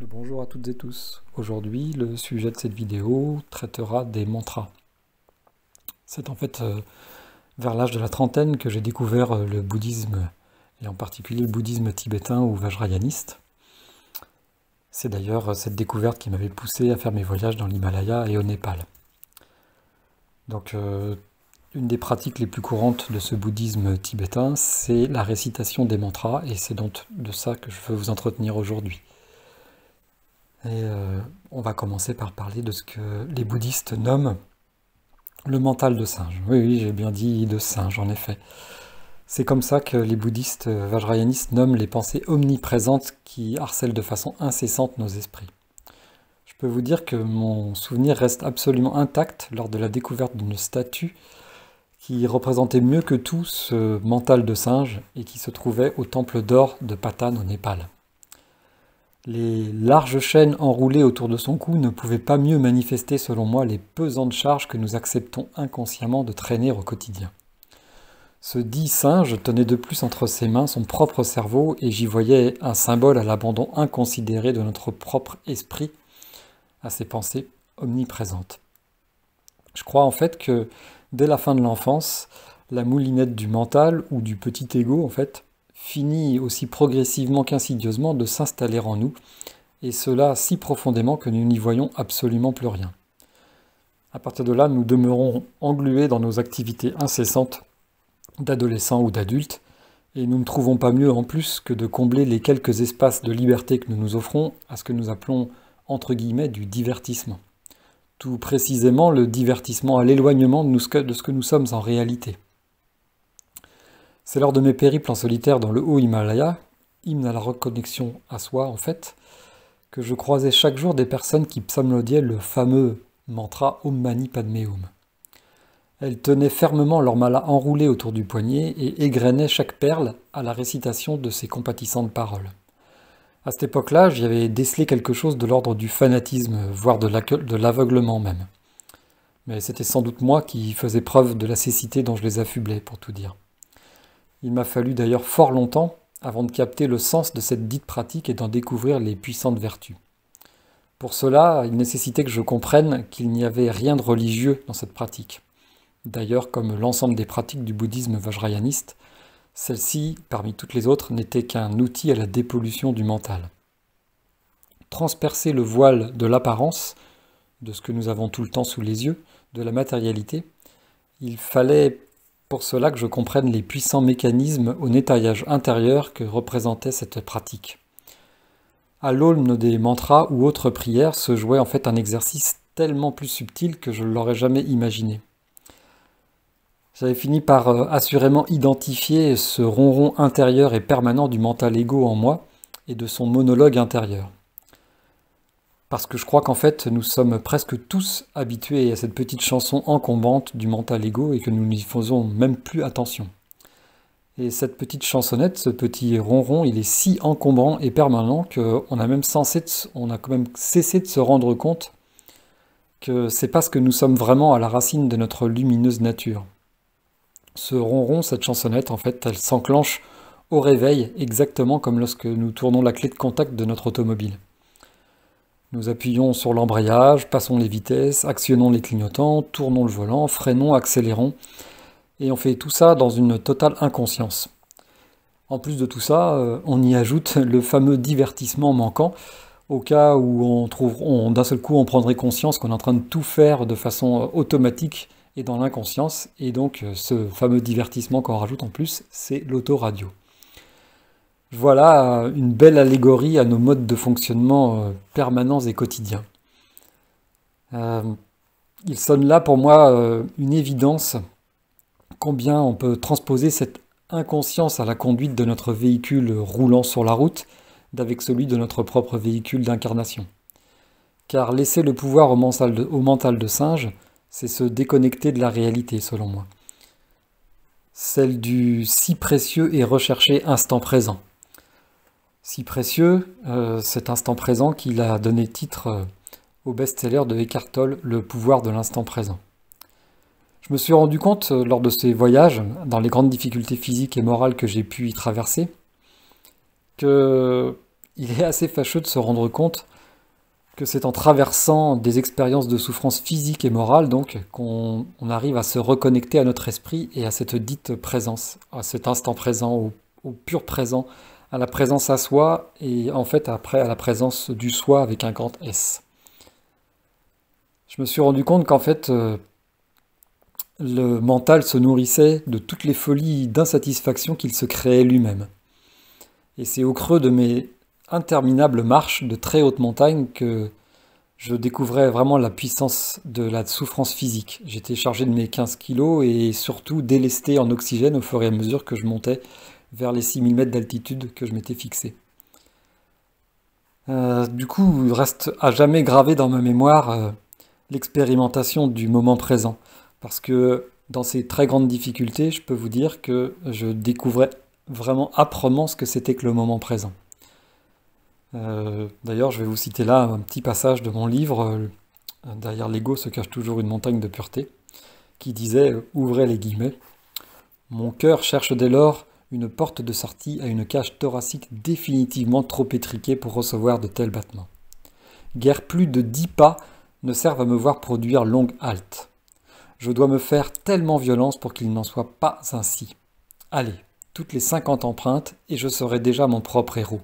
Bonjour à toutes et tous. Aujourd'hui, le sujet de cette vidéo traitera des mantras. C'est en fait vers l'âge de la trentaine que j'ai découvert le bouddhisme, et en particulier le bouddhisme tibétain ou vajrayaniste. C'est d'ailleurs cette découverte qui m'avait poussé à faire mes voyages dans l'Himalaya et au Népal. Donc, une des pratiques les plus courantes de ce bouddhisme tibétain, c'est la récitation des mantras, et c'est donc de ça que je veux vous entretenir aujourd'hui. Et on va commencer par parler de ce que les bouddhistes nomment le mental de singe. Oui, oui, j'ai bien dit de singe, en effet. C'est comme ça que les bouddhistes vajrayanistes nomment les pensées omniprésentes qui harcèlent de façon incessante nos esprits. Je peux vous dire que mon souvenir reste absolument intact lors de la découverte d'une statue qui représentait mieux que tout ce mental de singe et qui se trouvait au temple d'or de Patan au Népal. Les larges chaînes enroulées autour de son cou ne pouvaient pas mieux manifester, selon moi, les pesantes charges que nous acceptons inconsciemment de traîner au quotidien. Ce dit singe tenait de plus entre ses mains son propre cerveau et j'y voyais un symbole à l'abandon inconsidéré de notre propre esprit, à ses pensées omniprésentes. Je crois en fait que, dès la fin de l'enfance, la moulinette du mental, ou du petit ego en fait, finit aussi progressivement qu'insidieusement de s'installer en nous, et cela si profondément que nous n'y voyons absolument plus rien. À partir de là, nous demeurons englués dans nos activités incessantes d'adolescents ou d'adultes, et nous ne trouvons pas mieux en plus que de combler les quelques espaces de liberté que nous nous offrons à ce que nous appelons entre guillemets du divertissement. Tout précisément le divertissement à l'éloignement de ce que nous sommes en réalité. C'est lors de mes périples en solitaire dans le haut Himalaya, hymne à la reconnexion à soi en fait, que je croisais chaque jour des personnes qui psalmodiaient le fameux mantra Om Mani Padme Hum. Elles tenaient fermement leur mala enroulé autour du poignet et égrenaient chaque perle à la récitation de ces compatissantes paroles. À cette époque-là, j'y avais décelé quelque chose de l'ordre du fanatisme, voire de l'aveuglement même. Mais c'était sans doute moi qui faisais preuve de la cécité dont je les affublais, pour tout dire. Il m'a fallu d'ailleurs fort longtemps avant de capter le sens de cette dite pratique et d'en découvrir les puissantes vertus. Pour cela, il nécessitait que je comprenne qu'il n'y avait rien de religieux dans cette pratique. D'ailleurs, comme l'ensemble des pratiques du bouddhisme vajrayaniste, celle-ci, parmi toutes les autres, n'était qu'un outil à la dépollution du mental. Transpercer le voile de l'apparence, de ce que nous avons tout le temps sous les yeux, de la matérialité, il fallait pour cela que je comprenne les puissants mécanismes au nettoyage intérieur que représentait cette pratique. À l'aulne des mantras ou autres prières se jouait en fait un exercice tellement plus subtil que je ne l'aurais jamais imaginé. J'avais fini par assurément identifier ce ronron intérieur et permanent du mental ego en moi et de son monologue intérieur. Parce que je crois qu'en fait, nous sommes presque tous habitués à cette petite chanson encombrante du mental ego et que nous n'y faisons même plus attention. Et cette petite chansonnette, ce petit ronron, il est si encombrant et permanent qu'on a même quand même cessé de se rendre compte que c'est parce que nous sommes vraiment à la racine de notre lumineuse nature. Ce ronron, cette chansonnette, en fait, elle s'enclenche au réveil, exactement comme lorsque nous tournons la clé de contact de notre automobile. Nous appuyons sur l'embrayage, passons les vitesses, actionnons les clignotants, tournons le volant, freinons, accélérons, et on fait tout ça dans une totale inconscience. En plus de tout ça, on y ajoute le fameux divertissement manquant, au cas où d'un seul coup on prendrait conscience qu'on est en train de tout faire de façon automatique et dans l'inconscience, et donc ce fameux divertissement qu'on rajoute en plus, c'est l'autoradio. Voilà une belle allégorie à nos modes de fonctionnement permanents et quotidiens. Il sonne là pour moi une évidence combien on peut transposer cette inconscience à la conduite de notre véhicule roulant sur la route d'avec celui de notre propre véhicule d'incarnation. Car laisser le pouvoir au mental de singe, c'est se déconnecter de la réalité selon moi. Celle du si précieux et recherché instant présent. Si précieux, cet instant présent qu'il a donné titre au best-seller de Eckhart Tolle, Le pouvoir de l'instant présent. Je me suis rendu compte lors de ces voyages, dans les grandes difficultés physiques et morales que j'ai pu y traverser, qu'il il est assez fâcheux de se rendre compte que c'est en traversant des expériences de souffrance physique et morale, donc, qu'on arrive à se reconnecter à notre esprit et à cette dite présence, à cet instant présent, au pur présent, à la présence à soi, et en fait après à la présence du soi avec un grand S. Je me suis rendu compte qu'en fait, le mental se nourrissait de toutes les folies d'insatisfaction qu'il se créait lui-même. Et c'est au creux de mes interminables marches de très haute montagne que je découvrais vraiment la puissance de la souffrance physique. J'étais chargé de mes 15 kilos et surtout délesté en oxygène au fur et à mesure que je montais vers les 6000 mètres d'altitude que je m'étais fixé. Du coup, il reste à jamais gravé dans ma mémoire l'expérimentation du moment présent. Parce que dans ces très grandes difficultés, je peux vous dire que je découvrais vraiment âprement ce que c'était que le moment présent. D'ailleurs, je vais vous citer là un petit passage de mon livre, Derrière l'ego se cache toujours une montagne de pureté, qui disait, ouvrez les guillemets, mon cœur cherche dès lors une porte de sortie à une cage thoracique définitivement trop étriquée pour recevoir de tels battements. Guère plus de 10 pas ne servent à me voir produire longue halte. Je dois me faire tellement violence pour qu'il n'en soit pas ainsi. Allez, toutes les 50 empreintes et je serai déjà mon propre héros.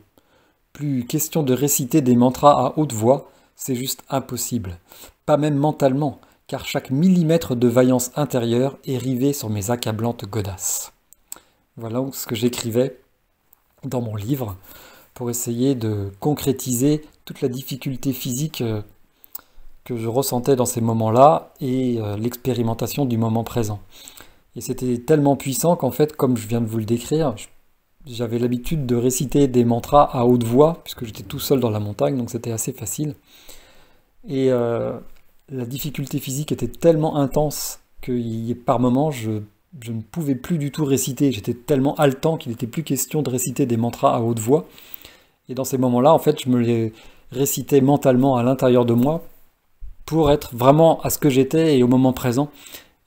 Plus question de réciter des mantras à haute voix, c'est juste impossible. Pas même mentalement, car chaque millimètre de vaillance intérieure est rivé sur mes accablantes godasses. Voilà ce que j'écrivais dans mon livre pour essayer de concrétiser toute la difficulté physique que je ressentais dans ces moments-là et l'expérimentation du moment présent. Et c'était tellement puissant qu'en fait, comme je viens de vous le décrire, j'avais l'habitude de réciter des mantras à haute voix, puisque j'étais tout seul dans la montagne, donc c'était assez facile. Et la difficulté physique était tellement intense que par moments, je ne pouvais plus du tout réciter. J'étais tellement haletant qu'il n'était plus question de réciter des mantras à haute voix. Et dans ces moments-là, en fait, je me les récitais mentalement à l'intérieur de moi pour être vraiment à ce que j'étais et au moment présent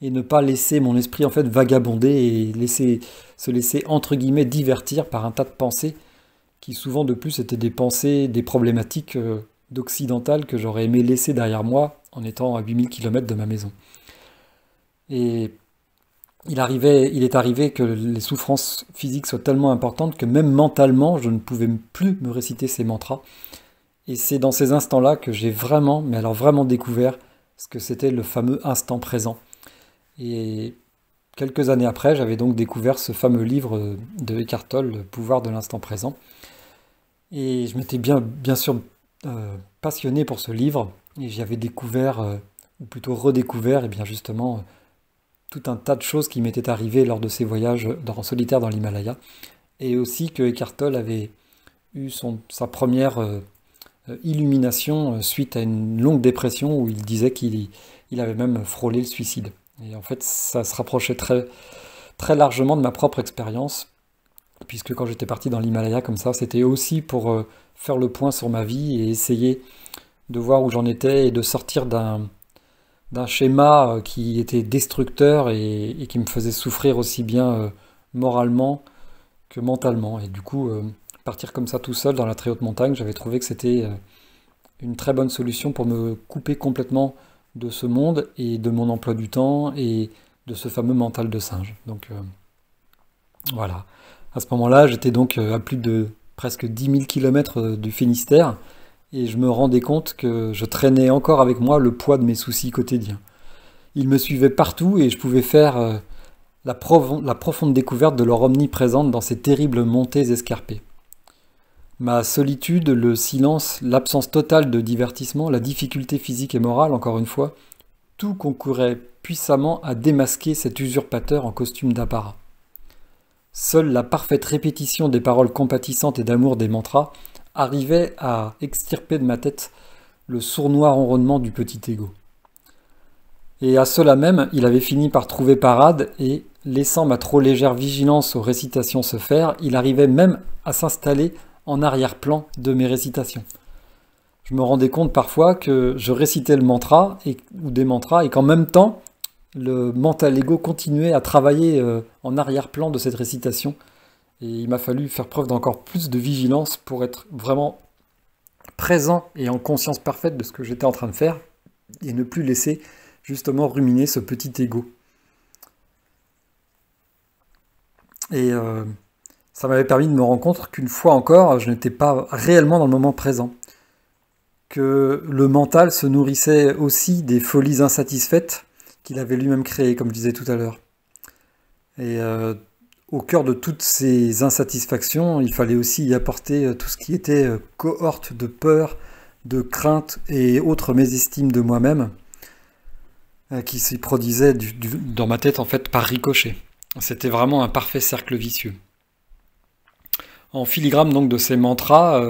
et ne pas laisser mon esprit en fait vagabonder et se laisser entre guillemets divertir par un tas de pensées qui souvent de plus étaient des pensées, des problématiques d'occidental que j'aurais aimé laisser derrière moi en étant à 8000 km de ma maison. Et il est arrivé que les souffrances physiques soient tellement importantes que même mentalement, je ne pouvais plus me réciter ces mantras. Et c'est dans ces instants-là que j'ai vraiment, mais alors vraiment découvert ce que c'était le fameux instant présent. Et quelques années après, j'avais donc découvert ce fameux livre de Eckhart Tolle, Le pouvoir de l'instant présent. Et je m'étais bien sûr passionné pour ce livre, et j'y avais découvert, ou plutôt redécouvert, et bien justement, tout un tas de choses qui m'étaient arrivées lors de ces voyages en solitaire dans l'Himalaya, et aussi que Eckhart Tolle avait eu sa première illumination suite à une longue dépression où il disait qu'il avait même frôlé le suicide. Et en fait, ça se rapprochait très, très largement de ma propre expérience, puisque quand j'étais parti dans l'Himalaya comme ça, c'était aussi pour faire le point sur ma vie et essayer de voir où j'en étais et de sortir d'un schéma qui était destructeur et qui me faisait souffrir aussi bien moralement que mentalement. Et du coup, partir comme ça tout seul dans la très haute montagne, j'avais trouvé que c'était une très bonne solution pour me couper complètement de ce monde et de mon emploi du temps et de ce fameux mental de singe. Donc voilà. À ce moment-là, j'étais donc à plus de presque 10 000 km du Finistère et je me rendais compte que je traînais encore avec moi le poids de mes soucis quotidiens. Ils me suivaient partout et je pouvais faire la profonde découverte de leur omniprésence dans ces terribles montées escarpées. Ma solitude, le silence, l'absence totale de divertissement, la difficulté physique et morale, encore une fois, tout concourait puissamment à démasquer cet usurpateur en costume d'apparat. Seule la parfaite répétition des paroles compatissantes et d'amour des mantras arrivait à extirper de ma tête le sournois ronronnement du petit égo. Et à cela même, il avait fini par trouver parade et, laissant ma trop légère vigilance aux récitations se faire, il arrivait même à s'installer en arrière-plan de mes récitations. Je me rendais compte parfois que je récitais le mantra ou des mantras et qu'en même temps, le mental ego continuait à travailler en arrière-plan de cette récitation Et il m'a fallu faire preuve d'encore plus de vigilance pour être vraiment présent et en conscience parfaite de ce que j'étais en train de faire et ne plus laisser justement ruminer ce petit ego. Et ça m'avait permis de me rendre compte qu'une fois encore, je n'étais pas réellement dans le moment présent. Que le mental se nourrissait aussi des folies insatisfaites qu'il avait lui-même créées, comme je disais tout à l'heure. Et au cœur de toutes ces insatisfactions, il fallait aussi y apporter tout ce qui était cohorte de peur, de crainte et autres mésestimes de moi-même qui s'y produisaient dans ma tête en fait par ricochet. C'était vraiment un parfait cercle vicieux. En filigrane donc de ces mantras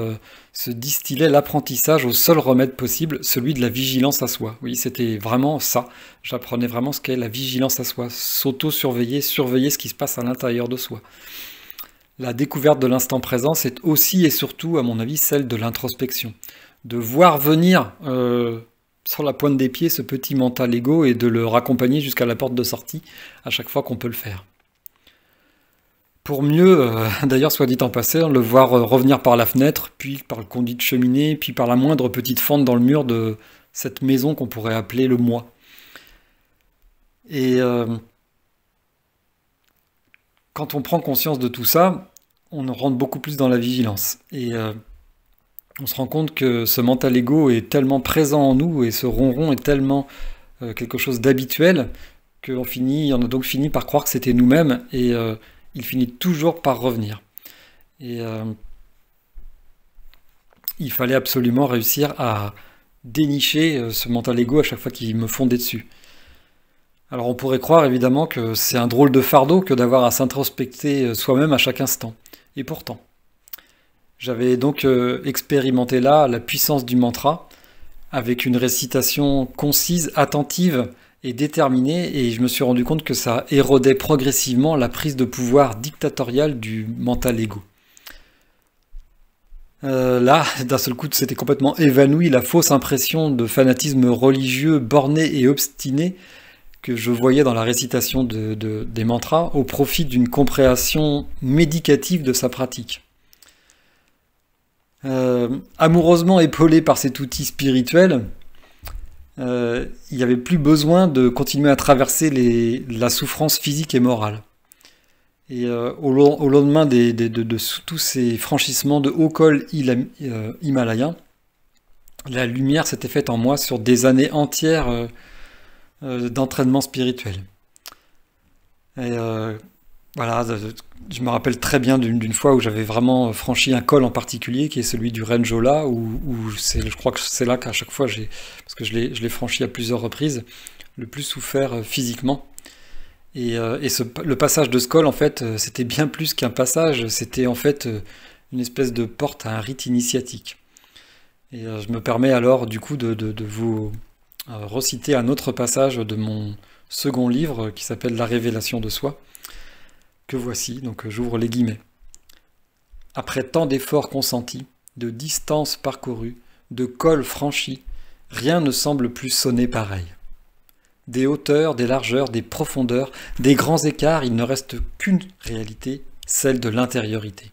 se distillait l'apprentissage au seul remède possible, celui de la vigilance à soi. Oui, c'était vraiment ça. J'apprenais vraiment ce qu'est la vigilance à soi, s'auto-surveiller, surveiller ce qui se passe à l'intérieur de soi. La découverte de l'instant présent, c'est aussi et surtout, à mon avis, celle de l'introspection. De voir venir sur la pointe des pieds ce petit mental ego et de le raccompagner jusqu'à la porte de sortie à chaque fois qu'on peut le faire. Pour mieux, d'ailleurs soit dit en passant, le voir revenir par la fenêtre, puis par le conduit de cheminée, puis par la moindre petite fente dans le mur de cette maison qu'on pourrait appeler le moi. Et quand on prend conscience de tout ça, on rentre beaucoup plus dans la vigilance. Et on se rend compte que ce mental ego est tellement présent en nous et ce ronron est tellement quelque chose d'habituel qu'on a donc fini par croire que c'était nous-mêmes et il finit toujours par revenir. Et il fallait absolument réussir à dénicher ce mental ego à chaque fois qu'il me fondait dessus. Alors on pourrait croire évidemment que c'est un drôle de fardeau que d'avoir à s'introspecter soi-même à chaque instant. Et pourtant, j'avais donc expérimenté là la puissance du mantra avec une récitation concise, attentive et déterminée, et je me suis rendu compte que ça érodait progressivement la prise de pouvoir dictatoriale du mental ego. Là, d'un seul coup, c'était complètement évanoui la fausse impression de fanatisme religieux borné et obstiné que je voyais dans la récitation des mantras au profit d'une compréhension médicative de sa pratique. Amoureusement épaulé par cet outil spirituel, il n'y avait plus besoin de continuer à traverser la souffrance physique et morale. Et au lendemain de tous ces franchissements de haut col himalayens, la lumière s'était faite en moi sur des années entières d'entraînement spirituel. Et voilà, je me rappelle très bien d'une fois où j'avais vraiment franchi un col en particulier, qui est celui du Renjola, où je crois que c'est là qu'à chaque fois, parce que je l'ai franchi à plusieurs reprises, le plus souffert physiquement. Et le passage de ce col, en fait, c'était bien plus qu'un passage, c'était en fait une espèce de porte à un rite initiatique. Et je me permets alors, du coup, de vous reciter un autre passage de mon second livre, qui s'appelle La révélation de soi, que voici, donc j'ouvre les guillemets. Après tant d'efforts consentis, de distances parcourues, de cols franchis, rien ne semble plus sonner pareil. Des hauteurs, des largeurs, des profondeurs, des grands écarts, il ne reste qu'une réalité, celle de l'intériorité.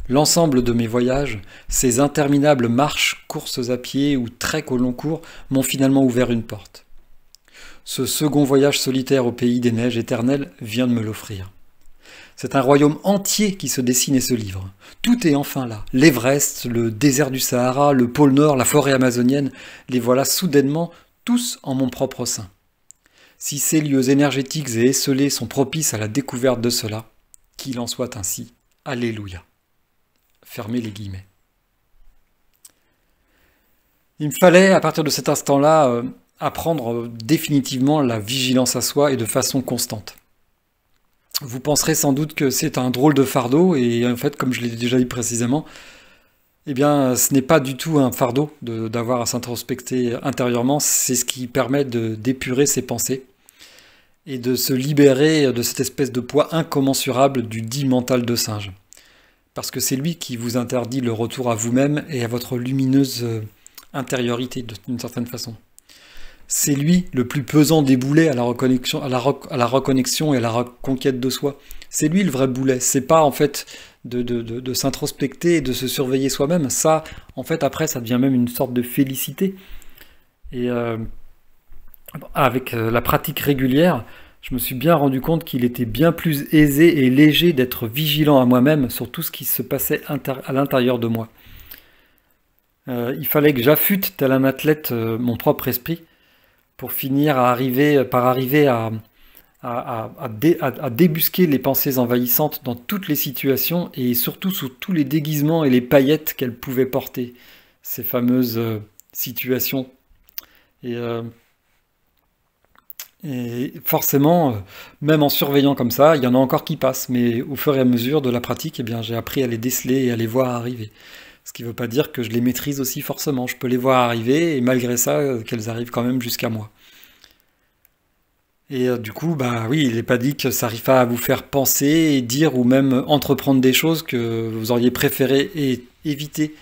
L'ensemble de mes voyages, ces interminables marches, courses à pied ou treks au long cours m'ont finalement ouvert une porte. Ce second voyage solitaire au pays des neiges éternelles vient de me l'offrir. C'est un royaume entier qui se dessine et se livre. Tout est enfin là. L'Everest, le désert du Sahara, le pôle Nord, la forêt amazonienne, les voilà soudainement tous en mon propre sein. Si ces lieux énergétiques et esselés sont propices à la découverte de cela, qu'il en soit ainsi. Alléluia. Fermez les guillemets. Il me fallait, à partir de cet instant-là, apprendre définitivement la vigilance à soi et de façon constante. Vous penserez sans doute que c'est un drôle de fardeau, et en fait, comme je l'ai déjà dit précisément, eh bien, ce n'est pas du tout un fardeau d'avoir à s'introspecter intérieurement, c'est ce qui permet d'épurer ses pensées et de se libérer de cette espèce de poids incommensurable du dit mental de singe. Parce que c'est lui qui vous interdit le retour à vous-même et à votre lumineuse intériorité, d'une certaine façon. c'est lui le plus pesant des boulets à la reconnexion, à la reconnexion et à la reconquête de soi. C'est lui le vrai boulet. C'est pas en fait de s'introspecter et de se surveiller soi-même. Ça, en fait, après, ça devient même une sorte de félicité. Et avec la pratique régulière, je me suis bien rendu compte qu'il était bien plus aisé et léger d'être vigilant à moi-même sur tout ce qui se passait à l'intérieur de moi. Il fallait que j'affûte, tel un athlète, mon propre esprit, pour finir par arriver à débusquer les pensées envahissantes dans toutes les situations et surtout sous tous les déguisements et les paillettes qu'elles pouvaient porter, ces fameuses situations. Et, euh, et forcément, même en surveillant comme ça, il y en a encore qui passent, mais au fur et à mesure de la pratique, eh bien, j'ai appris à les déceler et à les voir arriver. Ce qui ne veut pas dire que je les maîtrise aussi forcément. Je peux les voir arriver et malgré ça, qu'elles arrivent quand même jusqu'à moi. Et du coup, bah oui, il n'est pas dit que ça arrive pas à vous faire penser et dire ou même entreprendre des choses que vous auriez préféré éviter.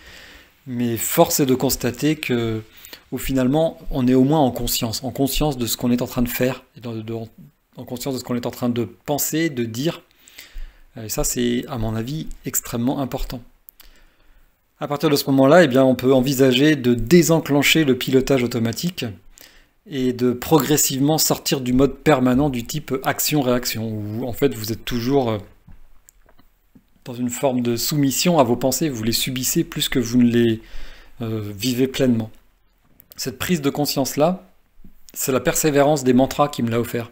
Mais force est de constater que, au finalement, on est au moins en conscience de ce qu'on est en train de faire, et en conscience de ce qu'on est en train de penser, de dire. Et ça, c'est, à mon avis, extrêmement important. À partir de ce moment-là, eh bien, on peut envisager de désenclencher le pilotage automatique et de progressivement sortir du mode permanent du type action-réaction, où en fait vous êtes toujours dans une forme de soumission à vos pensées, vous les subissez plus que vous ne les vivez pleinement. Cette prise de conscience-là, c'est la persévérance des mantras qui me l'a offert.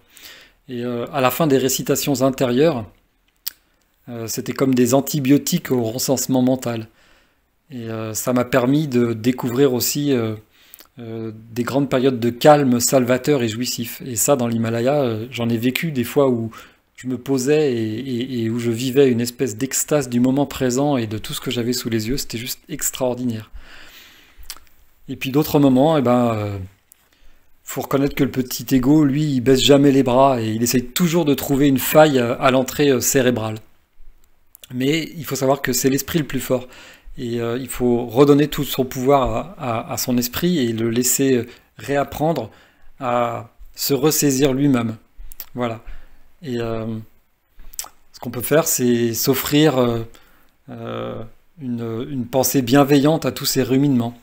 Et à la fin des récitations intérieures, c'était comme des antibiotiques au recensement mental. Et ça m'a permis de découvrir aussi des grandes périodes de calme salvateur et jouissif. Et ça, dans l'Himalaya, j'en ai vécu des fois où je me posais et où je vivais une espèce d'extase du moment présent et de tout ce que j'avais sous les yeux. C'était juste extraordinaire. Et puis d'autres moments, eh ben, faut reconnaître que le petit ego, lui, il baisse jamais les bras et il essaye toujours de trouver une faille à l'entrée cérébrale. Mais il faut savoir que c'est l'esprit le plus fort. Et il faut redonner tout son pouvoir à son esprit et le laisser réapprendre à se ressaisir lui-même. Voilà. Et ce qu'on peut faire, c'est s'offrir une pensée bienveillante à tous ces ruminements.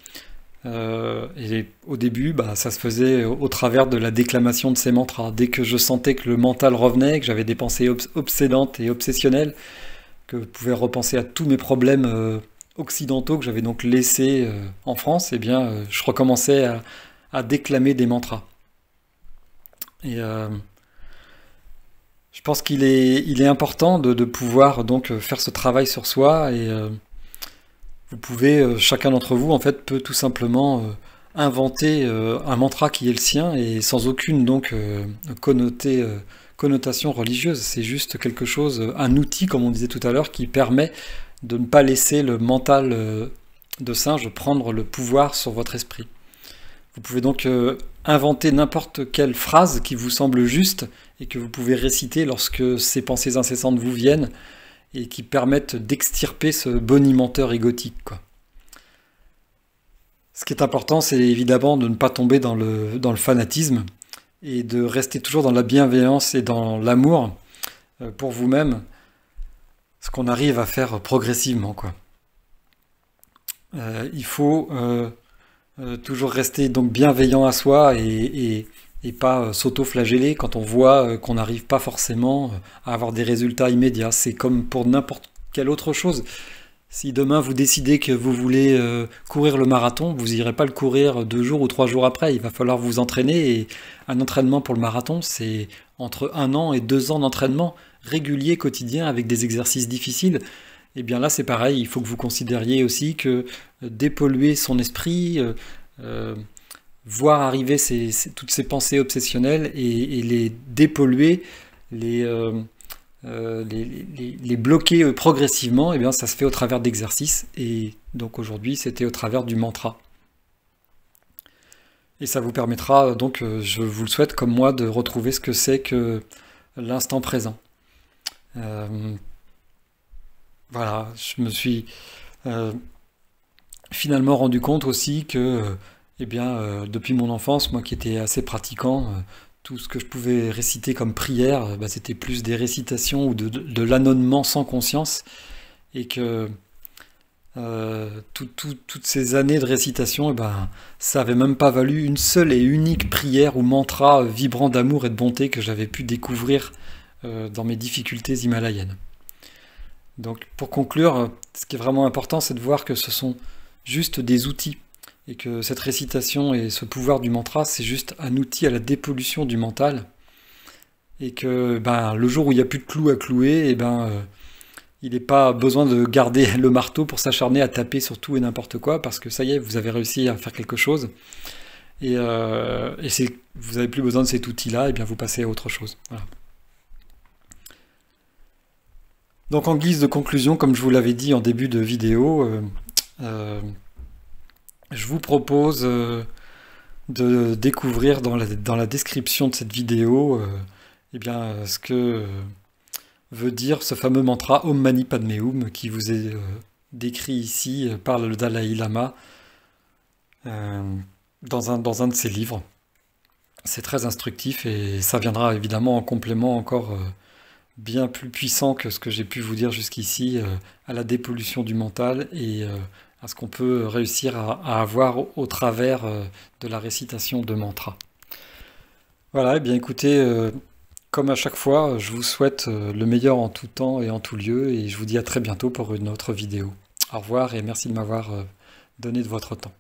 Et au début, bah, ça se faisait au travers de la déclamation de ces mantras. Dès que je sentais que le mental revenait, que j'avais des pensées obsédantes et obsessionnelles, que je pouvais repenser à tous mes problèmes occidentaux que j'avais donc laissés en France, eh bien, je recommençais à déclamer des mantras. Et je pense il est important de pouvoir donc faire ce travail sur soi et vous pouvez, chacun d'entre vous, en fait, peut tout simplement inventer un mantra qui est le sien et sans aucune donc connotation religieuse. C'est juste quelque chose, un outil, comme on disait tout à l'heure, qui permet de ne pas laisser le mental de singe prendre le pouvoir sur votre esprit. Vous pouvez donc inventer n'importe quelle phrase qui vous semble juste et que vous pouvez réciter lorsque ces pensées incessantes vous viennent et qui permettent d'extirper ce bonimenteur égotique, quoi. Ce qui est important, c'est évidemment de ne pas tomber dans le fanatisme et de rester toujours dans la bienveillance et dans l'amour pour vous-même, ce qu'on arrive à faire progressivement, quoi. Il faut toujours rester donc bienveillant à soi et pas s'auto-flageller quand on voit qu'on n'arrive pas forcément à avoir des résultats immédiats. C'est comme pour n'importe quelle autre chose. Si demain vous décidez que vous voulez courir le marathon, vous n'irez pas le courir 2 jours ou 3 jours après. Il va falloir vous entraîner et un entraînement pour le marathon, c'est entre 1 an et 2 ans d'entraînement régulier, quotidien, avec des exercices difficiles. Et bien là, c'est pareil. Il faut que vous considériez aussi que dépolluer son esprit, voir arriver toutes ces pensées obsessionnelles et les dépolluer, les bloquer progressivement, et bien ça se fait au travers d'exercices. Et donc aujourd'hui, c'était au travers du mantra. Et ça vous permettra donc, je vous le souhaite comme moi, de retrouver ce que c'est que l'instant présent. Voilà, je me suis finalement rendu compte aussi que Eh bien, depuis mon enfance, moi qui étais assez pratiquant, tout ce que je pouvais réciter comme prière, bah, c'était plus des récitations ou de l'annonnement sans conscience, et que toutes ces années de récitation, eh ben, ça avait même pas valu une seule et unique prière ou mantra vibrant d'amour et de bonté que j'avais pu découvrir dans mes difficultés himalayennes. Donc, pour conclure, ce qui est vraiment important, c'est de voir que ce sont juste des outils et que cette récitation et ce pouvoir du mantra, c'est juste un outil à la dépollution du mental et que ben, le jour où il n'y a plus de clous à clouer, et ben, il n'est pas besoin de garder le marteau pour s'acharner à taper sur tout et n'importe quoi parce que ça y est, vous avez réussi à faire quelque chose et vous n'avez plus besoin de cet outil-là, et bien vous passez à autre chose. Voilà. Donc en guise de conclusion, comme je vous l'avais dit en début de vidéo, euh, je vous propose de découvrir dans la description de cette vidéo eh bien, ce que veut dire ce fameux mantra Om Mani Padme Hum qui vous est décrit ici par le Dalai Lama euh, dans un de ses livres. C'est très instructif et ça viendra évidemment en complément encore bien plus puissant que ce que j'ai pu vous dire jusqu'ici à la dépollution du mental et à ce qu'on peut réussir à avoir au travers de la récitation de mantras. Voilà, et bien écoutez, comme à chaque fois, je vous souhaite le meilleur en tout temps et en tout lieu et je vous dis à très bientôt pour une autre vidéo. Au revoir et merci de m'avoir donné de votre temps.